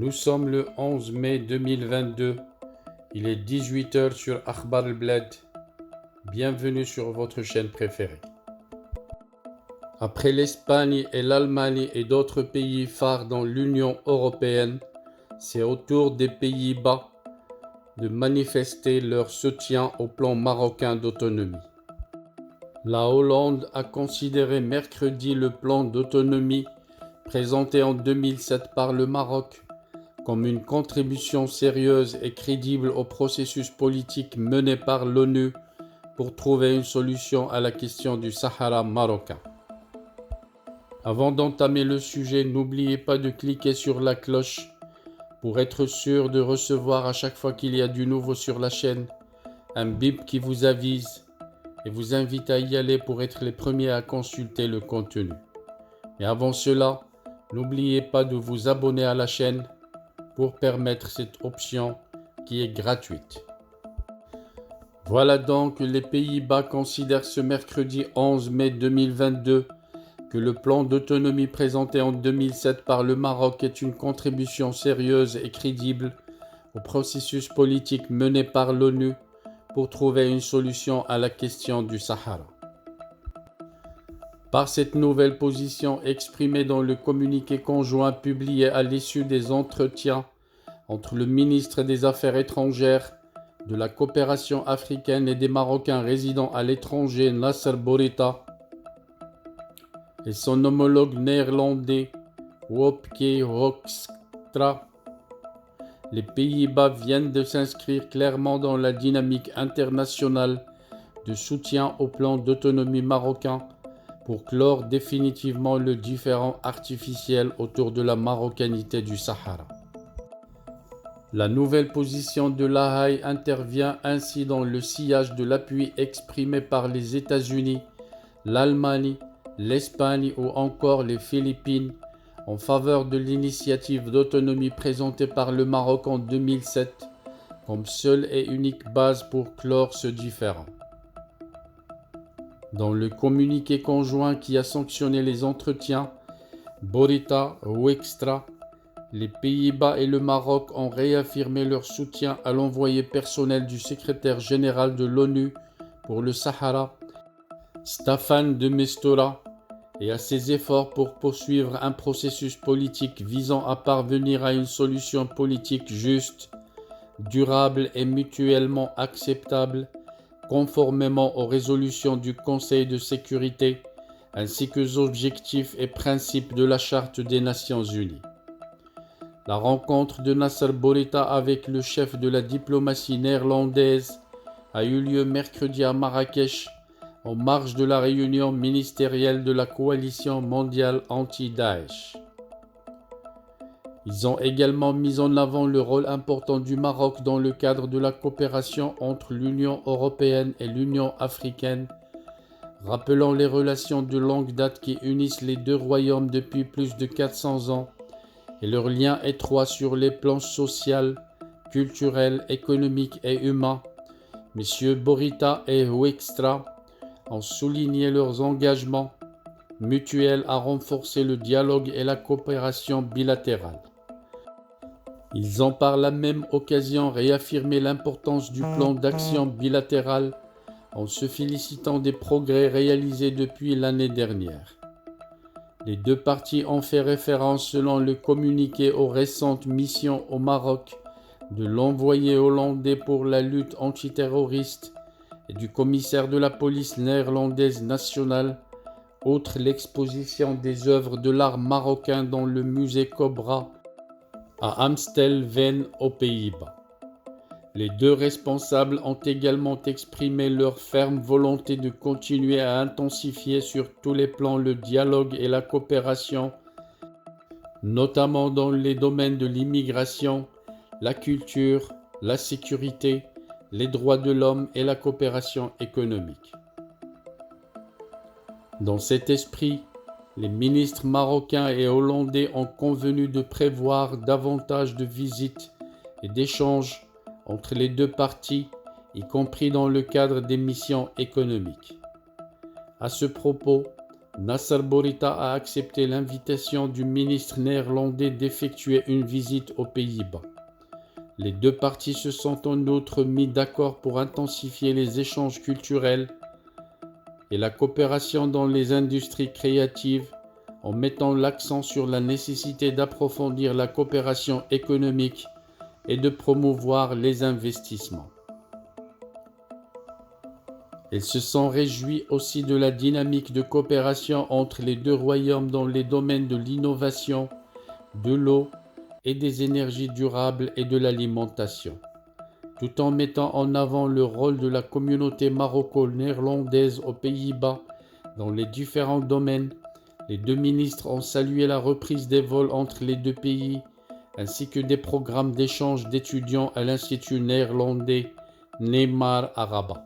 Nous sommes le 11 mai 2022. Il est 18 h sur Akhbar al-Bled. Bienvenue sur votre chaîne préférée. Après l'Espagne et l'Allemagne et d'autres pays phares dans l'Union européenne, c'est au tour des Pays-Bas de manifester leur soutien au plan marocain d'autonomie. La Hollande a considéré mercredi le plan d'autonomie présenté en 2007 par le Maroc comme une contribution sérieuse et crédible au processus politique mené par l'ONU pour trouver une solution à la question du Sahara marocain. Avant d'entamer le sujet, n'oubliez pas de cliquer sur la cloche pour être sûr de recevoir à chaque fois qu'il y a du nouveau sur la chaîne un bip qui vous avise et vous invite à y aller pour être les premiers à consulter le contenu. Mais avant cela, n'oubliez pas de vous abonner à la chaîne pour permettre cette option qui est gratuite. Voilà donc, les Pays-Bas considèrent ce mercredi 11 mai 2022 que le plan d'autonomie présenté en 2007 par le Maroc est une contribution sérieuse et crédible au processus politique mené par l'ONU pour trouver une solution à la question du Sahara. Par cette nouvelle position exprimée dans le communiqué conjoint publié à l'issue des entretiens entre le ministre des Affaires étrangères, de la coopération africaine et des Marocains résidant à l'étranger Nasser Bourita et son homologue néerlandais Wopke Hoekstra, les Pays-Bas viennent de s'inscrire clairement dans la dynamique internationale de soutien au plan d'autonomie marocain pour clore définitivement le différend artificiel autour de la marocanité du Sahara. La nouvelle position de La Haye intervient ainsi dans le sillage de l'appui exprimé par les États-Unis, l'Allemagne, l'Espagne ou encore les Philippines en faveur de l'initiative d'autonomie présentée par le Maroc en 2007 comme seule et unique base pour clore ce différend. Dans le communiqué conjoint qui a sanctionné les entretiens, Bourita, Hoekstra, les Pays-Bas et le Maroc ont réaffirmé leur soutien à l'envoyé personnel du secrétaire général de l'ONU pour le Sahara, Staffan de Mistura, et à ses efforts pour poursuivre un processus politique visant à parvenir à une solution politique juste, durable et mutuellement acceptable, conformément aux résolutions du Conseil de sécurité ainsi qu'aux objectifs et principes de la Charte des Nations Unies. La rencontre de Nasser Bourita avec le chef de la diplomatie néerlandaise a eu lieu mercredi à Marrakech, en marge de la réunion ministérielle de la coalition mondiale anti-Daesh. Ils ont également mis en avant le rôle important du Maroc dans le cadre de la coopération entre l'Union européenne et l'Union africaine, rappelant les relations de longue date qui unissent les deux royaumes depuis plus de 400 ans et leurs liens étroits sur les plans social, culturel, économique et humain. Messieurs Bourita et Hoekstra ont souligné leurs engagements mutuels à renforcer le dialogue et la coopération bilatérale. Ils ont par la même occasion réaffirmé l'importance du plan d'action bilatéral en se félicitant des progrès réalisés depuis l'année dernière. Les deux parties ont fait référence selon le communiqué aux récentes missions au Maroc de l'envoyé hollandais pour la lutte antiterroriste et du commissaire de la police néerlandaise nationale, outre l'exposition des œuvres de l'art marocain dans le musée Cobra à Amstelveen aux Pays-Bas. Les deux responsables ont également exprimé leur ferme volonté de continuer à intensifier sur tous les plans le dialogue et la coopération, notamment dans les domaines de l'immigration, la culture, la sécurité, les droits de l'homme et la coopération économique. Dans cet esprit, les ministres marocains et hollandais ont convenu de prévoir davantage de visites et d'échanges entre les deux parties, y compris dans le cadre des missions économiques. À ce propos, Nasser Bourita a accepté l'invitation du ministre néerlandais d'effectuer une visite aux Pays-Bas. Les deux parties se sont en outre mis d'accord pour intensifier les échanges culturels et la coopération dans les industries créatives en mettant l'accent sur la nécessité d'approfondir la coopération économique et de promouvoir les investissements. Ils se sont réjouis aussi de la dynamique de coopération entre les deux royaumes dans les domaines de l'innovation, de l'eau et des énergies durables et de l'alimentation, tout en mettant en avant le rôle de la communauté maroco-néerlandaise aux Pays-Bas dans les différents domaines. Les deux ministres ont salué la reprise des vols entre les deux pays, ainsi que des programmes d'échange d'étudiants à l'Institut néerlandais Neymar à Rabat.